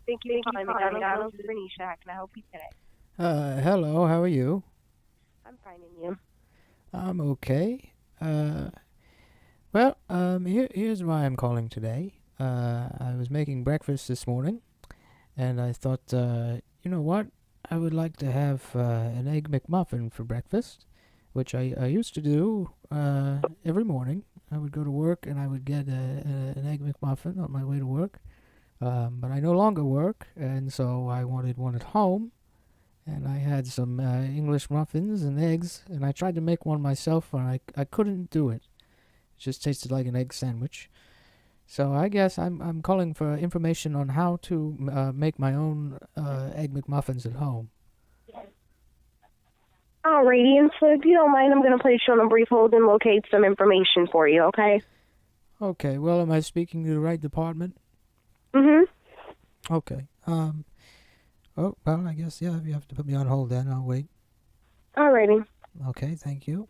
Thank you for calling McDonald's. This is Renisha. How can I help you today? Hello, how are you? I'm finding you. I'm okay. Here's why I'm calling today. I was making breakfast this morning, and I thought, you know what? I would like to have an egg McMuffin for breakfast, which I used to do every morning. I would go to work and I would get an egg McMuffin on my way to work. But I no longer work, and so I wanted one at home. And I had some English muffins and eggs, and I tried to make one myself, and I couldn't do it. It just tasted like an egg sandwich. So I guess I'm calling for information on how to make my own egg McMuffins at home. Alrighty, and so if you don't mind, I'm going to place you on a brief hold and locate some information for you, okay? Okay, well, am I speaking to the right department? Mm-hmm. Okay. Oh, well, I guess, yeah, if you have to put me on hold then, I'll wait. Alrighty. Okay, thank you.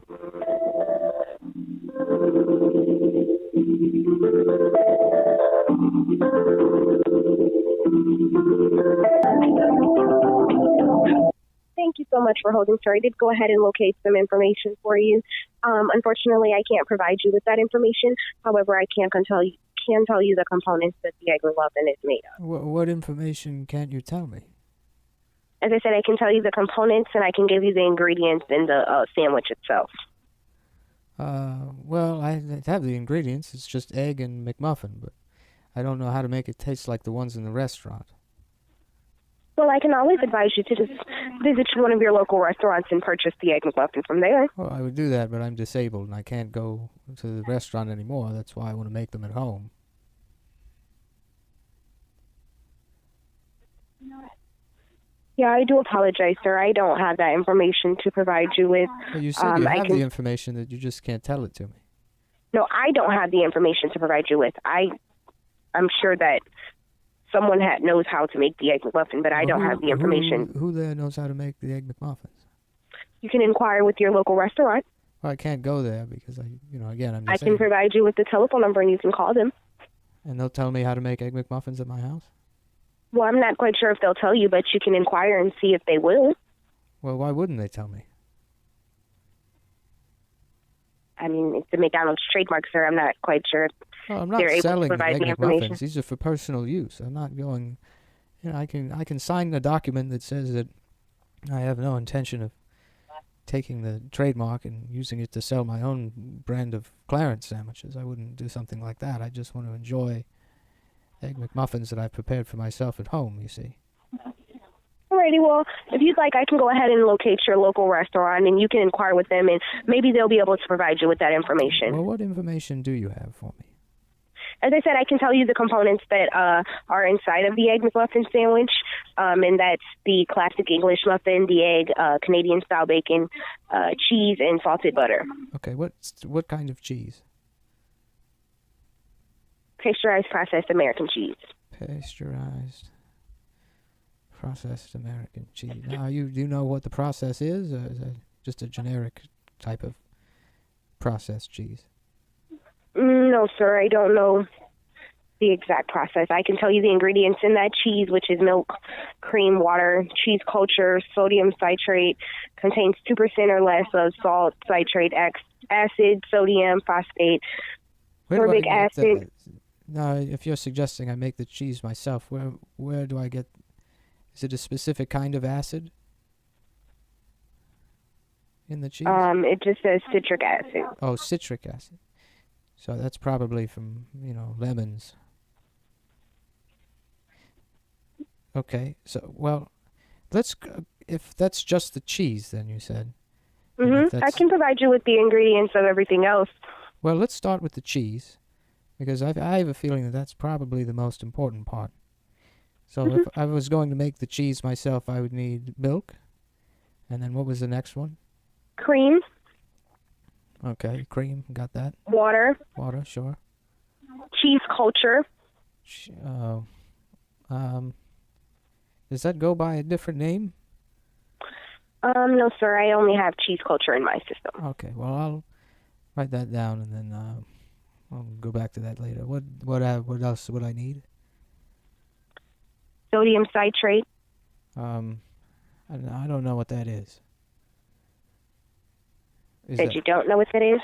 Thank you so much for holding, sir. I did go ahead and locate some information for you. Unfortunately, I can't provide you with that information. However, I can tell you the components that the egg McMuffin is made of. What information can't you tell me? As I said, I can tell you the components, and I can give you the ingredients in the sandwich itself. Well, I have the ingredients. It's just egg and McMuffin, but I don't know how to make it taste like the ones in the restaurant. Well, I can always advise you to just visit one of your local restaurants and purchase the egg McMuffin from there. Well, I would do that, but I'm disabled and I can't go to the restaurant anymore. That's why I want to make them at home. Yeah, I do apologize, sir. I don't have that information to provide you with. Well, you said you have the information, that you just can't tell it to me. No, I don't have the information to provide you with. I'm sure that someone knows how to make the egg McMuffin, but I don't have the information. Who there knows how to make the egg McMuffins? You can inquire with your local restaurant. Well, I can't go there because again, I'm disabled. I can provide you with the telephone number and you can call them. And they'll tell me how to make egg McMuffins at my house? Well, I'm not quite sure if they'll tell you, but you can inquire and see if they will. Well, why wouldn't they tell me? I mean, it's a McDonald's trademark, sir. I'm not quite sure. Well, I'm not selling egg McMuffins. These are for personal use. I'm not going. I can sign the document that says that I have no intention of taking the trademark and using it to sell my own brand of Clarence sandwiches. I wouldn't do something like that. I just want to enjoy egg McMuffins that I've prepared for myself at home, you see. Alrighty, well, if you'd like, I can go ahead and locate your local restaurant, and you can inquire with them, and maybe they'll be able to provide you with that information. Well, what information do you have for me? As I said, I can tell you the components that are inside of the egg McMuffin sandwich, and that's the classic English muffin, the egg, Canadian-style bacon, cheese, and salted butter. Okay, what kind of cheese? Pasteurized processed American cheese. Pasteurized processed American cheese. Now, do you know what the process is, or is that just a generic type of processed cheese? No, sir, I don't know the exact process. I can tell you the ingredients in that cheese, which is milk, cream, water, cheese culture, sodium citrate, contains 2% or less of salt, citrate, acid, sodium, phosphate, sorbic acid. Now, if you're suggesting I make the cheese myself, where do I get? Is it a specific kind of acid in the cheese? It just says citric acid. Oh, citric acid. So that's probably from, lemons. Okay, so, well, if that's just the cheese, then you said. Mm-hmm. I can provide you with the ingredients of everything else. Well, let's start with the cheese, because I have a feeling that that's probably the most important part. So if I was going to make the cheese myself, I would need milk. And then what was the next one? Cream. Okay, cream, got that. Water. Water, sure. Cheese culture. Does that go by a different name? No, sir. I only have cheese culture in my system. Okay, well, I'll write that down, and then I'll go back to that later. What else would I need? Sodium citrate. I don't know what that is. Said you don't know what that is?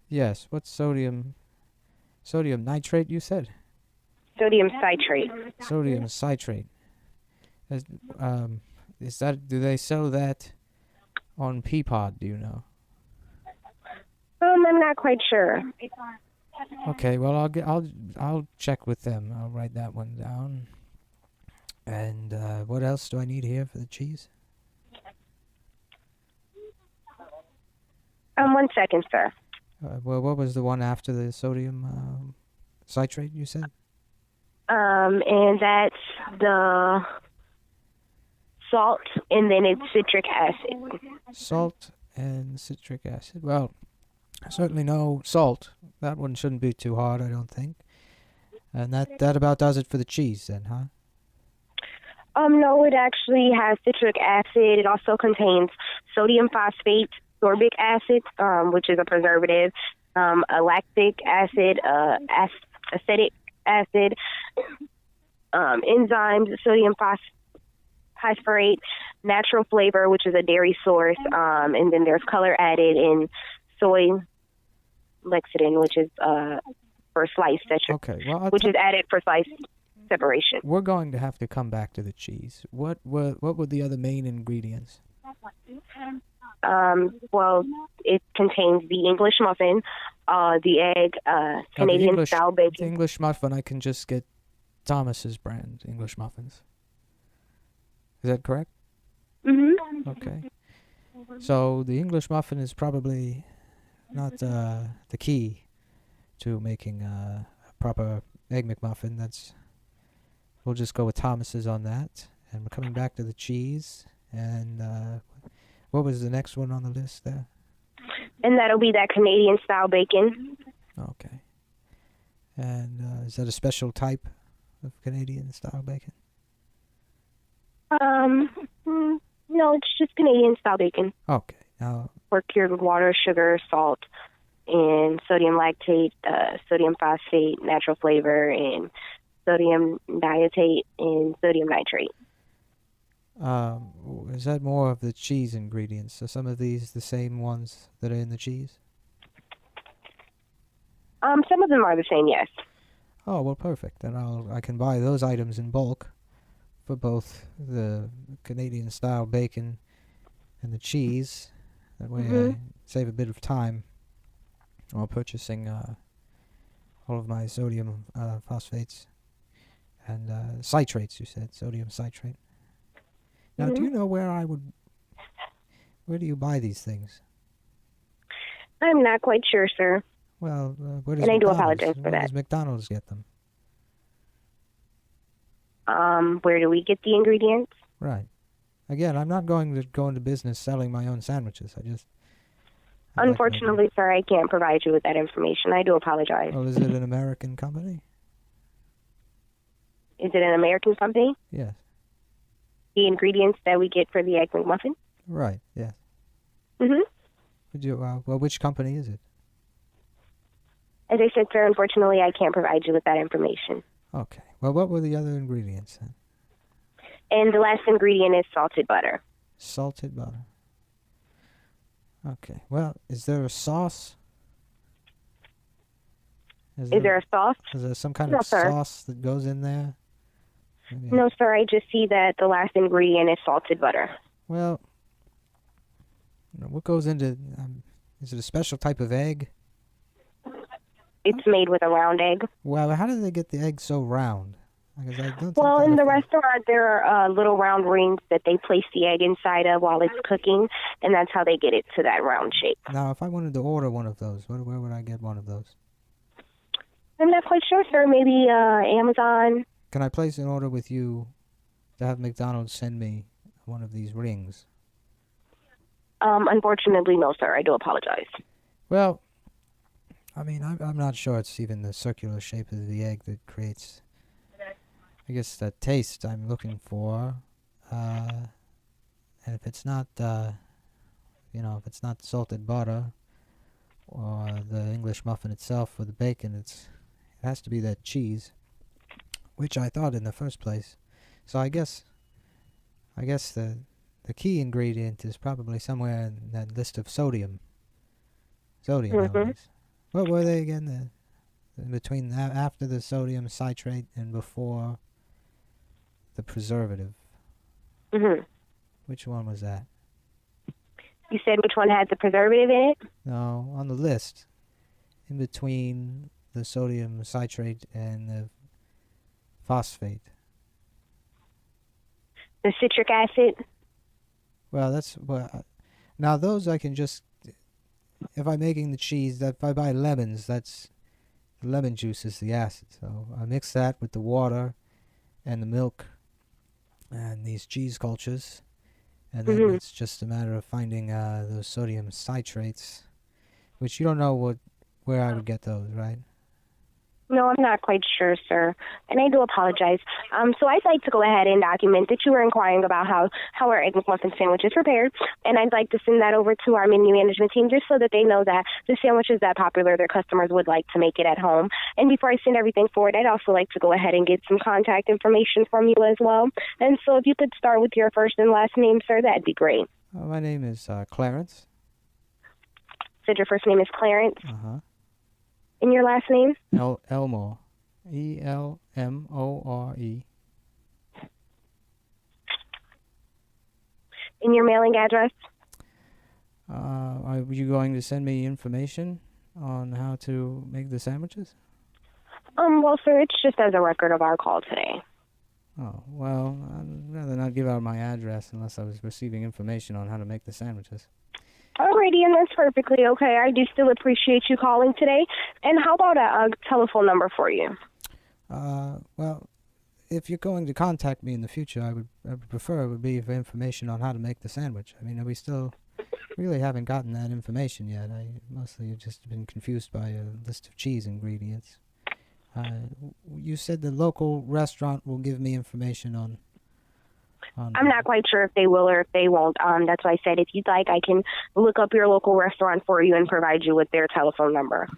Yes. What's sodium? Sodium nitrate, you said? Sodium citrate. Sodium citrate. Is that? Do they sell that on Peapod? Do you know? I'm not quite sure. Okay. Well, I'll check with them. I'll write that one down. And what else do I need here for the cheese? 1 second, sir. Well, what was the one after the sodium citrate? You said. And that's the salt, and then it's citric acid. Salt and citric acid. Well, certainly no salt. That one shouldn't be too hard, I don't think. And that about does it for the cheese then, huh? No, it actually has citric acid. It also contains sodium phosphate, sorbic acid, which is a preservative, a lactic acid, acetic acid, enzymes, sodium phosphorate, natural flavor, which is a dairy source, and then there's color added in soy lecithin, which is for slice, which is added for slice separation. We're going to have to come back to the cheese. What were the other main ingredients? Well, it contains the English muffin, the egg, Canadian style bacon. The English muffin, I can just get Thomas's brand English muffins. Is that correct? Mm-hmm. Okay. So the English muffin is probably not the key to making a proper egg McMuffin. We'll just go with Thomas's on that. And we're coming back to the cheese. And what was the next one on the list there? And that'll be that Canadian style bacon. Okay. And is that a special type of Canadian style bacon? No, it's just Canadian style bacon. Okay. Now, or cured with water, sugar, salt, and sodium lactate, sodium phosphate, natural flavor, and sodium diatate, and sodium nitrate. Is that more of the cheese ingredients? Are some of these the same ones that are in the cheese? Some of them are the same, yes. Oh, well, perfect. Then I can buy those items in bulk for both the Canadian-style bacon and the cheese. That way I save a bit of time while purchasing all of my sodium phosphates and citrates, you said, sodium citrate. Now, do you know where do you buy these things? I'm not quite sure, sir. Well, where does and I do McDonald's, apologize for where that. does McDonald's get them? Where do we get the ingredients? Right. Again, I'm not going to go into business selling my own sandwiches. Unfortunately, sir, I can't provide you with that information. I do apologize. Oh, is it an American company? Is it an American company? Yes. The ingredients that we get for the Egg McMuffin? Right, yes. Mm-hmm. Well, which company is it? As I said, sir, unfortunately, I can't provide you with that information. Okay. Well, what were the other ingredients then? And the last ingredient is salted butter. Salted butter. Okay. Well, is there a sauce? Is there a sauce? Is there some kind of sauce that goes in there? Maybe No, sir. I just see that the last ingredient is salted butter. Well, what goes into... is it a special type of egg? It's made with a round egg. Well, how do they get the egg so round? Because I don't Well, think in the restaurant, there are little round rings that they place the egg inside of while it's cooking, and that's how they get it to that round shape. Now, if I wanted to order one of those, where would I get one of those? I'm not quite sure, sir. Maybe Amazon. Can I place an order with you to have McDonald's send me one of these rings? Unfortunately, no, sir. I do apologize. Well, I mean, I'm not sure it's even the circular shape of the egg that creates, I guess, the taste I'm looking for. And if it's not, if it's not salted butter or the English muffin itself or the bacon, it has to be that cheese, which I thought in the first place So I guess the key ingredient is probably somewhere in that list of sodium elements. What were they again? Between after the sodium citrate and before the preservative. Which one was that? You said which one had the preservative in it? No, on the list, in between the sodium citrate and the phosphate. The citric acid? Well, now those I can just, if I'm making the cheese, if I buy lemons, that's, the lemon juice is the acid. So I mix that with the water and the milk and these cheese cultures. And then it's just a matter of finding those sodium citrates, which you don't know where I would get those, right? No, I'm not quite sure, sir, and I do apologize. So I'd like to go ahead and document that you were inquiring about how our Egg McMuffin sandwich is prepared, and I'd like to send that over to our menu management team just so that they know that the sandwich is that popular, their customers would like to make it at home. And before I send everything forward, I'd also like to go ahead and get some contact information from you as well. And so if you could start with your first and last name, sir, that'd be great. My name is Clarence. Said your first name is Clarence? Uh-huh. And your last name? Elmore. Elmore. And your mailing address? Are you going to send me information on how to make the sandwiches? Well, sir, it's just as a record of our call today. Oh, well, I'd rather not give out my address unless I was receiving information on how to make the sandwiches. Alrighty, and that's perfectly okay. I do still appreciate you calling today. And how about a telephone number for you? Well, if you're going to contact me in the future, I would prefer it would be for information on how to make the sandwich. I mean, we still really haven't gotten that information yet. I mostly have just been confused by a list of cheese ingredients. You said the local restaurant will give me information on I'm not quite sure if they will or if they won't. That's why I said if you'd like, I can look up your local restaurant for you and provide you with their telephone number.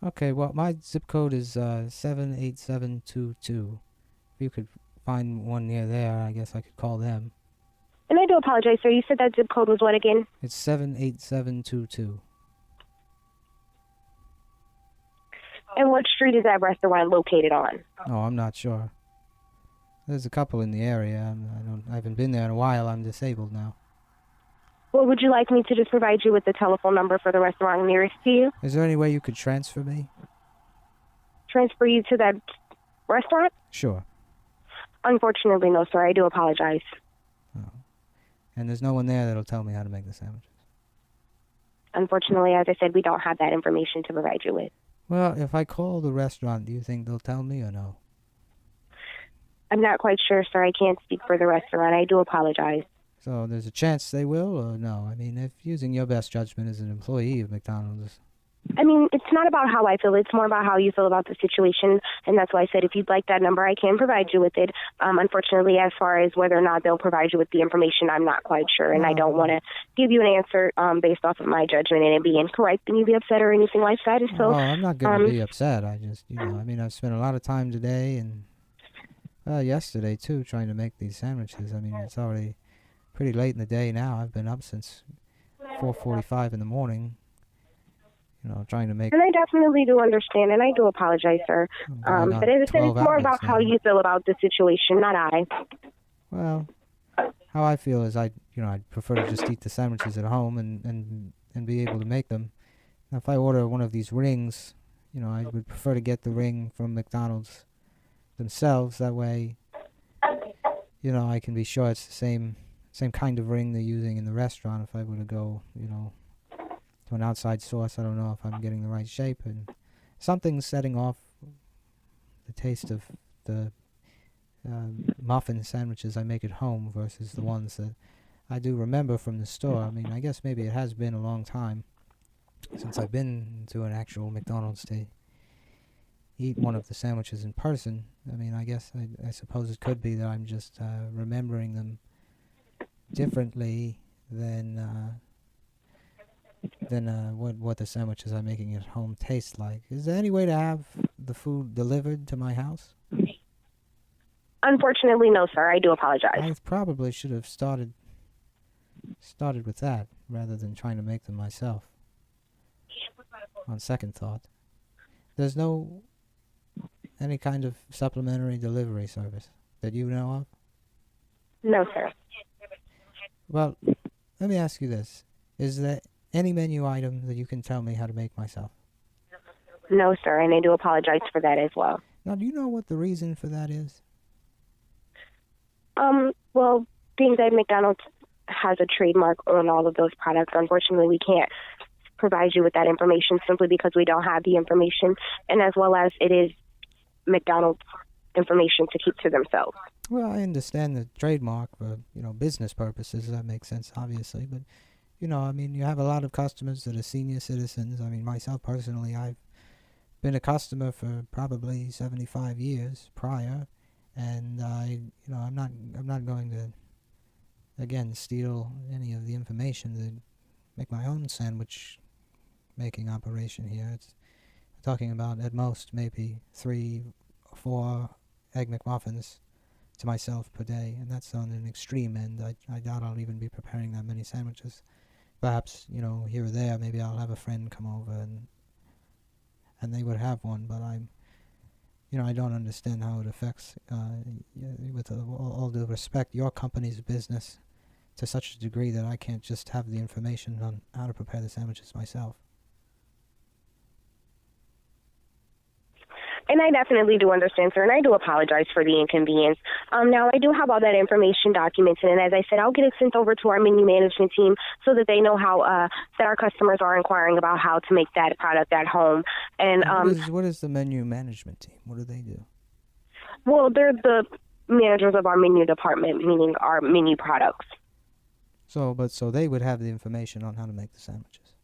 Okay, well, my zip code is 78722. If you could find one near there, I guess I could call them. And I do apologize, sir. You said that zip code was what again? It's 78722. And what street is that restaurant located on? Oh, I'm not sure. There's a couple in the area. I haven't been there in a while. I'm disabled now. Well, would you like me to just provide you with the telephone number for the restaurant nearest to you? Is there any way you could transfer me? Transfer you to that restaurant? Sure. Unfortunately, no, sir. I do apologize. Oh. And there's no one there that'll tell me how to make the sandwiches? Unfortunately, as I said, we don't have that information to provide you with. Well, if I call the restaurant, do you think they'll tell me or no? I'm not quite sure, sir. I can't speak for the restaurant. I do apologize. So there's a chance they will or no? I mean, if using your best judgment as an employee of McDonald's. I mean, it's not about how I feel. It's more about how you feel about the situation. And that's why I said if you'd like that number, I can provide you with it. Unfortunately, as far as whether or not they'll provide you with the information, I'm not quite sure. And I don't want to give you an answer based off of my judgment and it being incorrect and you be upset or anything like that. And so, I'm not going to be upset. I just, I mean, I've spent a lot of time today and yesterday, too, trying to make these sandwiches. I mean, it's already pretty late in the day now. I've been up since 4:45 in the morning, trying to make... And I definitely do understand, and I do apologize, sir. But as I said, it's more about how you feel about the situation, not I. Well, how I feel is I'd prefer to just eat the sandwiches at home and be able to make them. Now, if I order one of these rings, I would prefer to get the ring from McDonald's themselves. That way, I can be sure it's the same kind of ring they're using in the restaurant. If I were to go, to an outside source, I don't know if I'm getting the right shape, and something's setting off the taste of the muffin sandwiches I make at home versus the ones that I do remember from the store. I mean, I guess maybe it has been a long time since I've been to an actual McDonald's to eat one of the sandwiches in person. I mean, I guess I suppose it could be that I'm just remembering them differently than what the sandwiches I'm making at home taste like. Is there any way to have the food delivered to my house? Unfortunately, no, sir. I do apologize. I probably should have started with that rather than trying to make them myself. On second thought, there's no any kind of supplementary delivery service that you know of? No, sir. Well, let me ask you this. Is there any menu item that you can tell me how to make myself? No, sir, and I do apologize for that as well. Now, do you know what the reason for that is? Well, being that McDonald's has a trademark on all of those products, unfortunately, we can't provide you with that information simply because we don't have the information, and as well as it is McDonald's information to keep to themselves. Well, I understand the trademark for, business purposes. That makes sense, obviously. But, you have a lot of customers that are senior citizens. Myself personally, I've been a customer for probably 75 years prior. And I'm not going to, again, steal any of the information to make my own sandwich making operation here. It's talking about at most maybe 3 or 4 egg McMuffins to myself per day, and that's on an extreme end. I doubt I'll even be preparing that many sandwiches. Perhaps, here or there, maybe I'll have a friend come over and they would have one, but I don't understand how it affects, with all due respect, your company's business to such a degree that I can't just have the information on how to prepare the sandwiches myself. And I definitely do understand, sir, and I do apologize for the inconvenience. Now, I do have all that information documented, and as I said, I'll get it sent over to our menu management team so that they know how that our customers are inquiring about how to make that product at home. And what is the menu management team? What do they do? Well, they're the managers of our menu department, meaning our menu products. So they would have the information on how to make the sandwiches.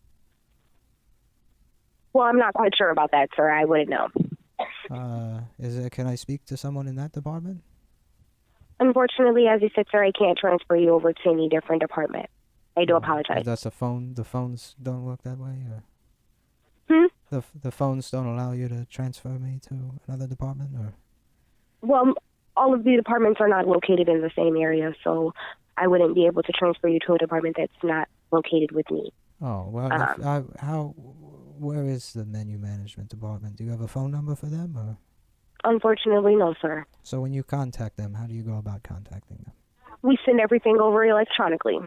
Well, I'm not quite sure about that, sir. I wouldn't know. Can I speak to someone in that department? Unfortunately, as you said, sir, I can't transfer you over to any different department. I do apologize. That's the phones don't work that way? Or? The phones don't allow you to transfer me to another department? Or? Well, all of the departments are not located in the same area, so I wouldn't be able to transfer you to a department that's not located with me. Oh, well, where is the menu management department? Do you have a phone number for them? Or? Unfortunately, no, sir. So when you contact them, how do you go about contacting them? We send everything over electronically.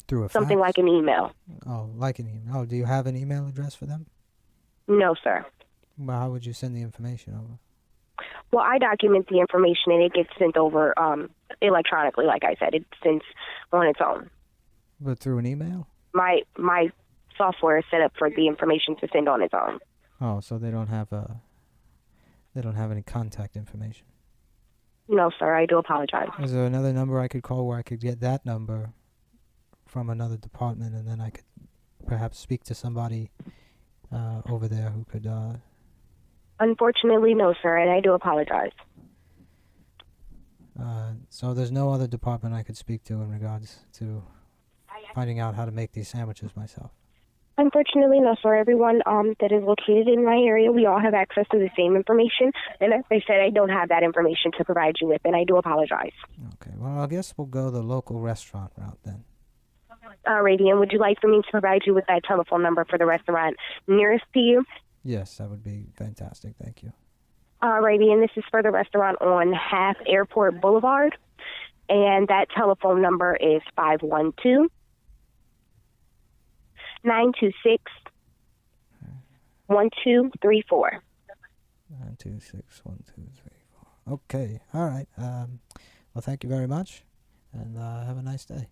Through a fax? Something like an email. Oh, like an email. Oh, do you have an email address for them? No, sir. Well, how would you send the information over? Well, I document the information and it gets sent over electronically, like I said. It sends on its own. But through an email? My software is set up for the information to send on its own. Oh, so they don't have any contact information? No, sir. I do apologize. Is there another number I could call where I could get that number from another department, and then I could perhaps speak to somebody over there who could... Unfortunately, no, sir, and I do apologize. So there's no other department I could speak to in regards to finding out how to make these sandwiches myself? Unfortunately, no, sir. Everyone that is located in my area, we all have access to the same information. And as I said, I don't have that information to provide you with, and I do apologize. Okay. Well, I guess we'll go the local restaurant route then. Alrighty, and would you like for me to provide you with that telephone number for the restaurant nearest to you? Yes, that would be fantastic. Thank you. Alrighty, and this is for the restaurant on Half Airport Boulevard. And that telephone number is 512-926-1234. 926-1234. Okay. All right. Well, thank you very much, and have a nice day.